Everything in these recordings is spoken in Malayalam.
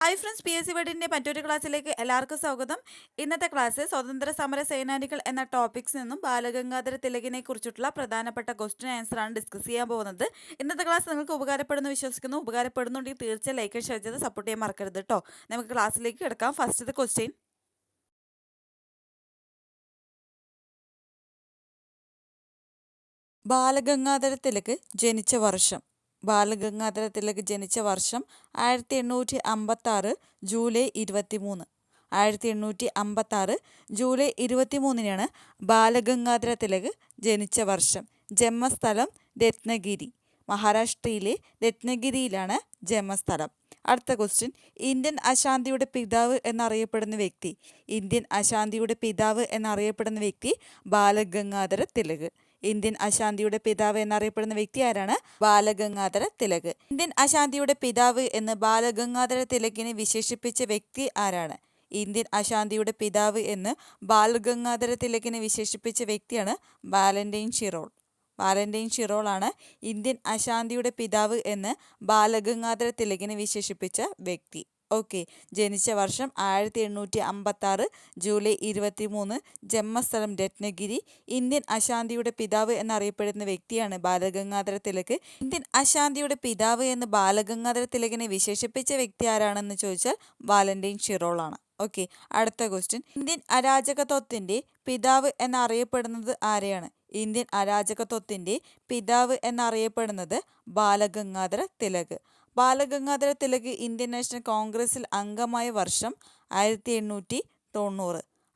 ഹായ് ഫ്രണ്ട്സ്, PSC വേർഡിൻ്റെ മറ്റൊരു ക്ലാസ്സിലേക്ക് എല്ലാവർക്കും സ്വാഗതം. ഇന്നത്തെ ക്ലാസ് സ്വതന്ത്ര സമര സേനാനികൾ എന്ന ടോപ്പിക്സിൽ നിന്നും ബാലഗംഗാധര തിലകിനെ കുറിച്ചിട്ടുള്ള പ്രധാനപ്പെട്ട ക്വസ്റ്റ്യൻ ആൻസർ ആണ് ഡിസ്കസ് ചെയ്യാൻ പോകുന്നത്. ഇന്നത്തെ ക്ലാസ് നിങ്ങൾക്ക് ഉപകാരപ്പെടുന്നു വിശ്വസിക്കുന്നു. ഉപകാരപ്പെടുന്നുണ്ടെങ്കിൽ തീർച്ചയായും ലൈക്ക് ഷെയർ ചെയ്ത് സപ്പോർട്ട് ചെയ്യാൻ മറക്കരുത് കേട്ടോ. നമുക്ക് ക്ലാസ്സിലേക്ക് കിടക്കാം. ഫസ്റ്റത്തെ ക്വസ്റ്റ്യൻ, ബാലഗംഗാധര തിലക് ജനിച്ച വർഷം. ബാലഗംഗാധര തിലക് ജനിച്ച വർഷം 1856 ജൂലൈ 23. 1856 ജൂലൈ 23-നാണ് ബാലഗംഗാധര തിലക് ജനിച്ച വർഷം. ജന്മസ്ഥലം രത്നഗിരി, മഹാരാഷ്ട്രയിലെ രത്നഗിരിയിലാണ് ജന്മസ്ഥലം. അടുത്ത ക്വസ്റ്റ്യൻ, ഇന്ത്യൻ അശാന്തിയുടെ പിതാവ് എന്നറിയപ്പെടുന്ന വ്യക്തി. ഇന്ത്യൻ അശാന്തിയുടെ പിതാവ് എന്നറിയപ്പെടുന്ന വ്യക്തി ബാലഗംഗാധര തിലക്. ഇന്ത്യൻ അശാന്തിയുടെ പിതാവ് എന്നറിയപ്പെടുന്ന വ്യക്തി ആരാണ്? ബാലഗംഗാധര തിലക്. ഇന്ത്യൻ അശാന്തിയുടെ പിതാവ് എന്ന് ബാലഗംഗാധര തിലകിനെ വിശേഷിപ്പിച്ച വ്യക്തി ആരാണ്? ഇന്ത്യൻ അശാന്തിയുടെ പിതാവ് എന്ന് ബാലഗംഗാധര തിലകിനെ വിശേഷിപ്പിച്ച വ്യക്തിയാണ് വാലന്റൈൻ ഷിറോൾ. വാലന്റൈൻ ഷിറോളാണ് ഇന്ത്യൻ അശാന്തിയുടെ പിതാവ് എന്ന് ബാലഗംഗാധര തിലകിനെ വിശേഷിപ്പിച്ച വ്യക്തി. ഓക്കെ, ജനിച്ച വർഷം 1856 ജൂലൈ 23, ജന്മസ്ഥലം രത്നഗിരി. ഇന്ത്യൻ അശാന്തിയുടെ പിതാവ് എന്നറിയപ്പെടുന്ന വ്യക്തിയാണ് ബാലഗംഗാധര തിലക്. ഇന്ത്യൻ അശാന്തിയുടെ പിതാവ് എന്ന് ബാലഗംഗാധര തിലകിനെ വിശേഷിപ്പിച്ച വ്യക്തി ആരാണെന്ന് ചോദിച്ചാൽ വാലന്റൈൻ ഷിറോളാണ്. ഓക്കെ, അടുത്ത ക്വസ്റ്റ്യൻ, ഇന്ത്യൻ അരാജകത്വത്തിൻ്റെ പിതാവ് എന്നറിയപ്പെടുന്നത് ആരെയാണ്? ഇന്ത്യൻ അരാജകത്വത്തിൻ്റെ പിതാവ് എന്നറിയപ്പെടുന്നത് ബാലഗംഗാധര തിലക്. ബാലഗംഗാധര തിലക് ഇന്ത്യൻ നാഷണൽ കോൺഗ്രസിൽ അംഗമായ വർഷം 1890.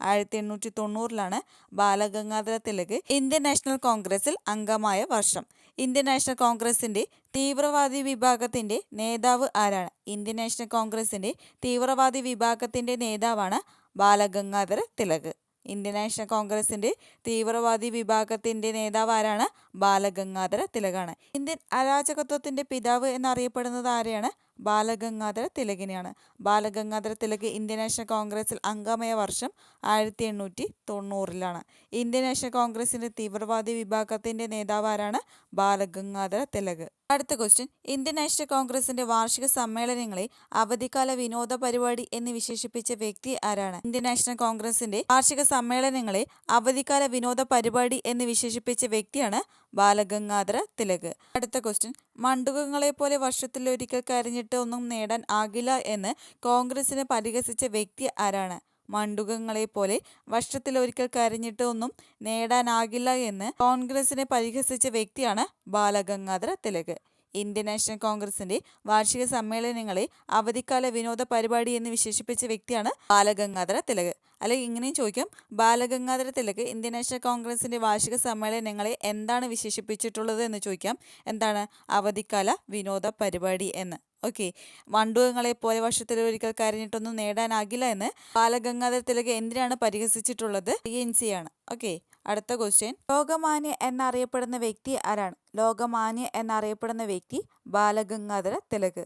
1890-ലാണ് ബാലഗംഗാധര തിലക് ഇന്ത്യൻ നാഷണൽ കോൺഗ്രസിൽ അംഗമായ വർഷം. ഇന്ത്യൻ നാഷണൽ കോൺഗ്രസിൻ്റെ തീവ്രവാദി വിഭാഗത്തിൻ്റെ നേതാവ് ആരാണ്? ഇന്ത്യൻ നാഷണൽ കോൺഗ്രസിൻ്റെ തീവ്രവാദി വിഭാഗത്തിൻ്റെ നേതാവാണ് ബാലഗംഗാധര തിലക്. ഇന്ത്യൻ നാഷണൽ കോൺഗ്രസിൻ്റെ തീവ്രവാദി വിഭാഗത്തിൻ്റെ നേതാവ് ആരാണ്? ബാലഗംഗാധര തിലകാണ്. ഇന്ത്യൻ അരാജകത്വത്തിൻ്റെ പിതാവ് എന്നറിയപ്പെടുന്നത് ആരെയാണ്? ബാലഗംഗാധര തിലകിനെയാണ്. ബാലഗംഗാധര തിലക് ഇന്ത്യൻ നാഷണൽ കോൺഗ്രസിൽ അംഗമായ വർഷം 1890-ലാണ്. ഇന്ത്യൻ നാഷണൽ കോൺഗ്രസിൻ്റെ തീവ്രവാദി വിഭാഗത്തിൻ്റെ നേതാവ് ആരാണ്? ബാലഗംഗാധര തിലക്. അടുത്ത ക്വസ്റ്റ്യൻ, ഇന്ത്യൻ നാഷണൽ കോൺഗ്രസിൻ്റെ വാർഷിക സമ്മേളനങ്ങളെ അവധിക്കാല വിനോദ പരിപാടി എന്ന് വിശേഷിപ്പിച്ച വ്യക്തി ആരാണ്? ഇന്ത്യൻ നാഷണൽ കോൺഗ്രസിൻ്റെ വാർഷിക സമ്മേളനങ്ങളെ അവധിക്കാല വിനോദ പരിപാടി എന്ന് വിശേഷിപ്പിച്ച വ്യക്തിയാണ് ബാലഗംഗാധര തിലക്. അടുത്ത ക്വസ്റ്റ്യൻ, മണ്ഡുകങ്ങളെ പോലെ വർഷത്തിലൊരിക്കൽ കരഞ്ഞിട്ട് ഒന്നും നേടാൻ ആകില്ല എന്ന് കോൺഗ്രസിനെ പരിഹസിച്ച വ്യക്തി ആരാണ്? മണ്ഡുകങ്ങളെ പോലെ വർഷത്തിലൊരിക്കൽ കരഞ്ഞിട്ട് ഒന്നും നേടാനാകില്ല എന്ന് കോൺഗ്രസിനെ പരിഹസിച്ച വ്യക്തിയാണ് ബാലഗംഗാധര തിലക്. ഇന്ത്യൻ നാഷണൽ കോൺഗ്രസിൻ്റെ വാർഷിക സമ്മേളനങ്ങളെ അവധിക്കാല വിനോദ പരിപാടി എന്ന് വിശേഷിപ്പിച്ച വ്യക്തിയാണ് ബാലഗംഗാധര തിലക്. അല്ലെങ്കിൽ ഇങ്ങനെയും ചോദിക്കാം, ബാലഗംഗാധര തിലക് ഇന്ത്യൻ നാഷണൽ കോൺഗ്രസിൻ്റെ വാർഷിക സമ്മേളനങ്ങളെ എന്താണ് വിശേഷിപ്പിച്ചിട്ടുള്ളത് എന്ന് ചോദിക്കാം. എന്താണ്? അവധിക്കാല വിനോദ പരിപാടി എന്ന്. ഓക്കെ, മണ്ഡൂകങ്ങളെ പോലെ വർഷത്തിലൊരിക്കൽ കരഞ്ഞിട്ടൊന്നും നേടാനാകില്ല എന്ന് ബാലഗംഗാധര തിലക് എന്തിനാണ് പരിഹസിച്ചിട്ടുള്ളത്? ANC ആണ്. ഓക്കെ, അടുത്ത ക്വസ്റ്റ്യൻ, ലോകമാന്യ എന്നറിയപ്പെടുന്ന വ്യക്തി ആരാണ്? ലോകമാന്യ എന്നറിയപ്പെടുന്ന വ്യക്തി ബാലഗംഗാധര തിലക്.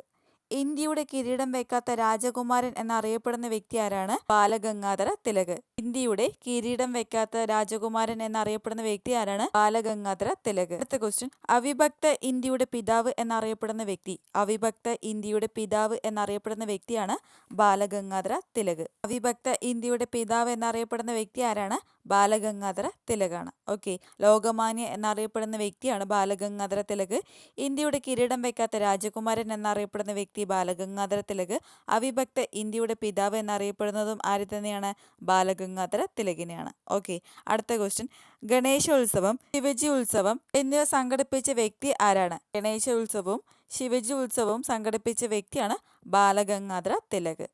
ഇന്ത്യയുടെ കിരീടം വെക്കാത്ത രാജകുമാരൻ എന്നറിയപ്പെടുന്ന വ്യക്തി ആരാണ്? ബാലഗംഗാധര തിലക്. ഇന്ത്യയുടെ കിരീടം വെക്കാത്ത രാജകുമാരൻ എന്നറിയപ്പെടുന്ന വ്യക്തി ആരാണ്? ബാലഗംഗാധര തിലക്. അടുത്ത ക്വസ്റ്റ്യൻ, അവിഭക്ത ഇന്ത്യയുടെ പിതാവ് എന്നറിയപ്പെടുന്ന വ്യക്തി. അവിഭക്ത ഇന്ത്യയുടെ പിതാവ് എന്നറിയപ്പെടുന്ന വ്യക്തിയാണ് ബാലഗംഗാധര തിലക്. അവിഭക്ത ഇന്ത്യയുടെ പിതാവ് എന്നറിയപ്പെടുന്ന വ്യക്തി ആരാണ്? ബാലഗംഗാധര തിലകാണ്. ഓക്കെ, ലോകമാന്യ എന്നറിയപ്പെടുന്ന വ്യക്തിയാണ് ബാലഗംഗാധര തിലക്. ഇന്ത്യയുടെ കിരീടം വെക്കാത്ത രാജകുമാരൻ എന്നറിയപ്പെടുന്ന വ്യക്തി ബാലഗംഗാധര തിലക്. അവിഭക്ത ഇന്ത്യയുടെ പിതാവ് എന്നറിയപ്പെടുന്നതും ആര് തന്നെയാണ്? ബാലഗംഗാധര തിലകിനെയാണ്. ഓക്കെ, അടുത്ത ക്വസ്റ്റ്യൻ, ഗണേശോത്സവം, ശിവജി ഉത്സവം എന്നിവ സംഘടിപ്പിച്ച വ്യക്തി ആരാണ്? ഗണേശ ഉത്സവവും ശിവജി ഉത്സവവും സംഘടിപ്പിച്ച വ്യക്തിയാണ് ബാലഗംഗാധര തിലക്.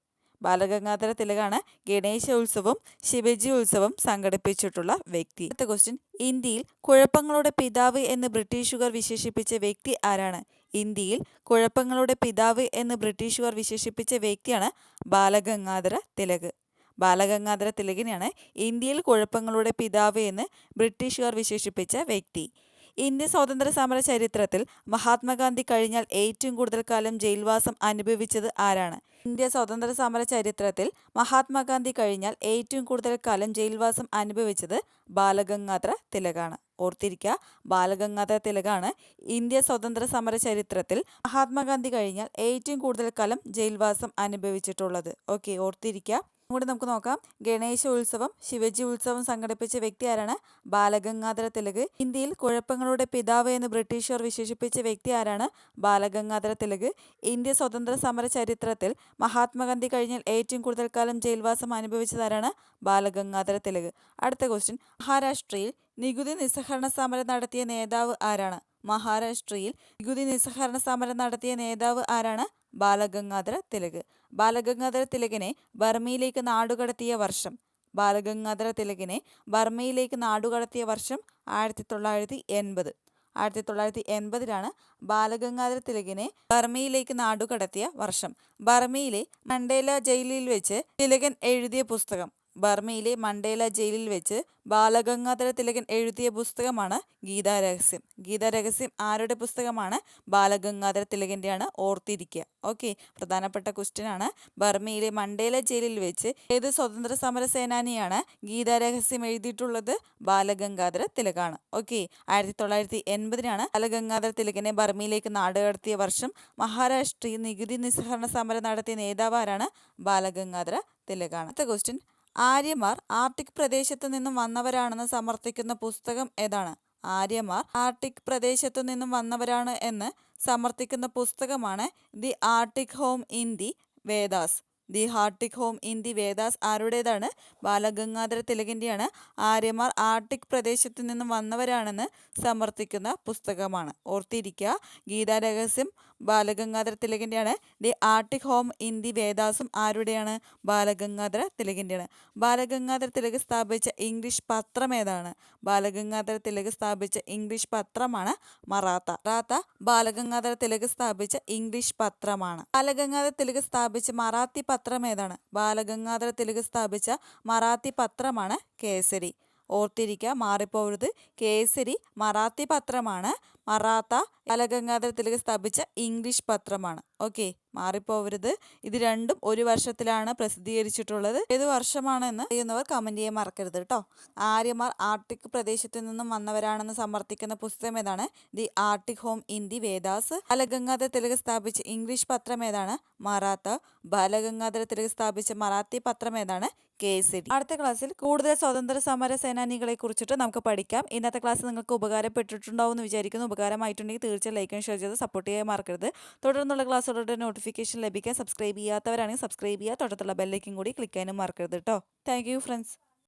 ബാലഗംഗാധര തിലകാണ് ഗണേശ ഉത്സവം ശിവജി ഉത്സവം സംഘടിപ്പിച്ചിട്ടുള്ള വ്യക്തി. അടുത്ത ക്വസ്റ്റ്യൻ, ഇന്ത്യയിൽ കുഴപ്പങ്ങളുടെ പിതാവ് എന്ന് ബ്രിട്ടീഷുകാർ വിശേഷിപ്പിച്ച വ്യക്തി ആരാണ്? ഇന്ത്യയിൽ കുഴപ്പങ്ങളുടെ പിതാവ് എന്ന് ബ്രിട്ടീഷുകാർ വിശേഷിപ്പിച്ച വ്യക്തിയാണ് ബാലഗംഗാധര തിലക്. ബാലഗംഗാധര തിലകിനെയാണ് ഇന്ത്യയിൽ കുഴപ്പങ്ങളുടെ പിതാവ് എന്ന് ബ്രിട്ടീഷുകാർ വിശേഷിപ്പിച്ച വ്യക്തി. ഇന്ത്യൻ സ്വാതന്ത്ര്യ സമര ചരിത്രത്തിൽ മഹാത്മാഗാന്ധി കഴിഞ്ഞാൽ ഏറ്റവും കൂടുതൽ കാലം ജയിൽവാസം അനുഭവിച്ചത് ആരാണ്? ഇന്ത്യ സ്വാതന്ത്ര്യ സമര ചരിത്രത്തിൽ മഹാത്മാഗാന്ധി കഴിഞ്ഞാൽ ഏറ്റവും കൂടുതൽ കാലം ജയിൽവാസം അനുഭവിച്ചത് ബാലഗംഗാധര തിലകാണ്. ഓർത്തിരിക്കുക, ബാലഗംഗാധര തിലകാണ് ഇന്ത്യ സ്വാതന്ത്ര്യ സമര ചരിത്രത്തിൽ മഹാത്മാഗാന്ധി കഴിഞ്ഞാൽ ഏറ്റവും കൂടുതൽ കാലം ജയിൽവാസം അനുഭവിച്ചിട്ടുള്ളത്. ഓക്കെ, ഓർത്തിരിക്കുക. കൂടി നമുക്ക് നോക്കാം. ഗണേശ ഉത്സവം, ശിവജി ഉത്സവം സംഘടിപ്പിച്ച വ്യക്തി ആരാണ്? ബാലഗംഗാധര തിലക്. ഇന്ത്യയിൽ കുഴപ്പങ്ങളുടെ പിതാവ് എന്ന് ബ്രിട്ടീഷുകാർ വിശേഷിപ്പിച്ച വ്യക്തി ആരാണ്? ബാലഗംഗാധര തിലക്. ഇന്ത്യ സ്വാതന്ത്ര്യ സമര ചരിത്രത്തിൽ മഹാത്മാഗാന്ധി കഴിഞ്ഞാൽ ഏറ്റവും കൂടുതൽ കാലം ജയിൽവാസം അനുഭവിച്ചതാരാണ്? ബാലഗംഗാധര തിലക്. അടുത്ത ക്വസ്റ്റ്യൻ, മഹാരാഷ്ട്രയിൽ നികുതി നിസ്സഹകരണ സമരം നടത്തിയ നേതാവ് ആരാണ്? മഹാരാഷ്ട്രയിൽ നികുതി നിസ്സഹകരണ സമരം നടത്തിയ നേതാവ് ആരാണ്? ബാലഗംഗാധര തിലക്. ബാലഗംഗാധര തിലകിനെ ബർമയിലേക്ക് നാടുകടത്തിയ വർഷം? ബാലഗംഗാധര തിലകിനെ ബർമയിലേക്ക് നാടുകടത്തിയ വർഷം 1980. 1980 ബാലഗംഗാധര തിലകിനെ ബർമയിലേക്ക് നാടുകടത്തിയ വർഷം. ബർമയിലെ മണ്ടേല ജയിലിൽ വെച്ച് തിലകൻ എഴുതിയ പുസ്തകം? ബർമയിലെ മണ്ടേല ജയിലിൽ വെച്ച് ബാലഗംഗാധര തിലകൻ എഴുതിയ പുസ്തകമാണ് ഗീതാരഹസ്യം. ഗീതാരഹസ്യം ആരുടെ പുസ്തകമാണ്? ബാലഗംഗാധര തിലകൻ്റെയാണ്. ഓർത്തിരിക്കുക. ഓക്കെ, പ്രധാനപ്പെട്ട ക്വസ്റ്റ്യൻ ആണ്. ബർമയിലെ മണ്ടേല ജയിലിൽ വെച്ച് ഏത് സ്വതന്ത്ര സമര സേനാനിയാണ് ഗീതാരഹസ്യം എഴുതിയിട്ടുള്ളത്? ബാലഗംഗാധര തിലകാണ്. ഓക്കെ, 1980 ബാലഗംഗാധര തിലകനെ ബർമയിലേക്ക് നാടുകടത്തിയ വർഷം. മഹാരാഷ്ട്രയിൽ നികുതി നിസ്സഹകരണ സമരം നടത്തിയ നേതാവ് ആരാണ്? ബാലഗംഗാധര തിലകാണ്. അടുത്ത ക്വസ്റ്റ്യൻ, ആര്യമാർ ആർട്ടിക് പ്രദേശത്തു നിന്നും വന്നവരാണെന്ന് സമർത്ഥിക്കുന്ന പുസ്തകം ഏതാണ്? ആര്യമാർ ആർട്ടിക് പ്രദേശത്തു നിന്നും വന്നവരാണ് എന്ന് സമർത്ഥിക്കുന്ന പുസ്തകമാണ് the Arctic home in the Vedas. The Arctic home in the Vedas ആരുടേതാണ്? ബാലഗംഗാധര തിലകിൻ്റെയാണ്. ആര്യമാർ ആർട്ടിക് പ്രദേശത്തു നിന്നും വന്നവരാണെന്ന് സമർത്ഥിക്കുന്ന പുസ്തകമാണ്. ഓർത്തിരിക്കുക, ഗീതാരഹസ്യം ബാലഗംഗാധര തിലകിൻ്റെയാണ്. The Arctic home in the വേദാസും ആരുടെയാണ്? ബാലഗംഗാധര തിലകിൻ്റെയാണ്. ബാലഗംഗാധര തിലക് സ്ഥാപിച്ച ഇംഗ്ലീഷ് പത്രം ഏതാണ്? ബാലഗംഗാധര തിലക് സ്ഥാപിച്ച ഇംഗ്ലീഷ് പത്രമാണ് മറാത്ത. മറാത്ത ബാലഗംഗാധര തിലക് സ്ഥാപിച്ച ഇംഗ്ലീഷ് പത്രമാണ്. ബാലഗംഗാധര തിലക് സ്ഥാപിച്ച മറാത്തി പത്രം ഏതാണ്? ബാലഗംഗാധര തിലക് സ്ഥാപിച്ച മറാത്തി പത്രമാണ് കേസരി. ഓർത്തിരിക്കുക, മാറിപ്പോകരുത്. കേസരി മറാത്തി പത്രമാണ്. മറാത്ത ബാലഗംഗാധര തിലക് സ്ഥാപിച്ച ഇംഗ്ലീഷ് പത്രമാണ്. ഓക്കെ, മാറിപ്പോകരുത്. ഇത് രണ്ടും ഒരു വർഷത്തിലാണ് പ്രസിദ്ധീകരിച്ചിട്ടുള്ളത്. ഏത് വർഷമാണെന്ന് അറിയുന്നവർ കമൻറ്റ് ചെയ്യാൻ മറക്കരുത് കേട്ടോ. ആര്യമാർ ആർട്ടിക് പ്രദേശത്തു നിന്നും വന്നവരാണെന്ന് സമർത്ഥിക്കുന്ന പുസ്തകം ഏതാണ്? The Arctic home in the Vedas. Balagangadhara Tilak സ്ഥാപിച്ച ഇംഗ്ലീഷ് പത്രം ഏതാണ്? മറാത്ത. ബാലഗംഗാധര തിലക് സ്ഥാപിച്ച മറാത്തി പത്രം ഏതാണ്? കേസരി. അടുത്ത ക്ലാസ്സിൽ കൂടുതൽ സ്വതന്ത്ര സമര സേനാനികളെ കുറിച്ചിട്ട് നമുക്ക് പഠിക്കാം. ഇന്നത്തെ ക്ലാസ് നിങ്ങൾക്ക് ഉപകാരപ്പെട്ടിട്ടുണ്ടാവും എന്ന് വിചാരിക്കുന്നു. ഉപകാരമായിട്ടുണ്ടെങ്കിൽ തീർച്ചയായും ലൈക്ക് ആൻഡ് ഷെയർ ചെയ്ത് സപ്പോർട്ട് ചെയ്യാൻ മറക്കരുത്. തുടർന്നുള്ള ക്ലാസ്സുകളുടെ നോട്ടിഫിക്കേഷൻ ലഭിക്കാൻ സബ്സ്ക്രൈബ് ചെയ്യാത്തവരാണെങ്കിൽ സബ്സ്ക്രൈബ് ചെയ്യുക. തൊട്ടടുത്തുള്ള ബെല്ലൈക്കൻ കൂടി ക്ലിക്ക് ചെയ്യാനും മറക്കരുത് കേട്ടോ. Thank you friends.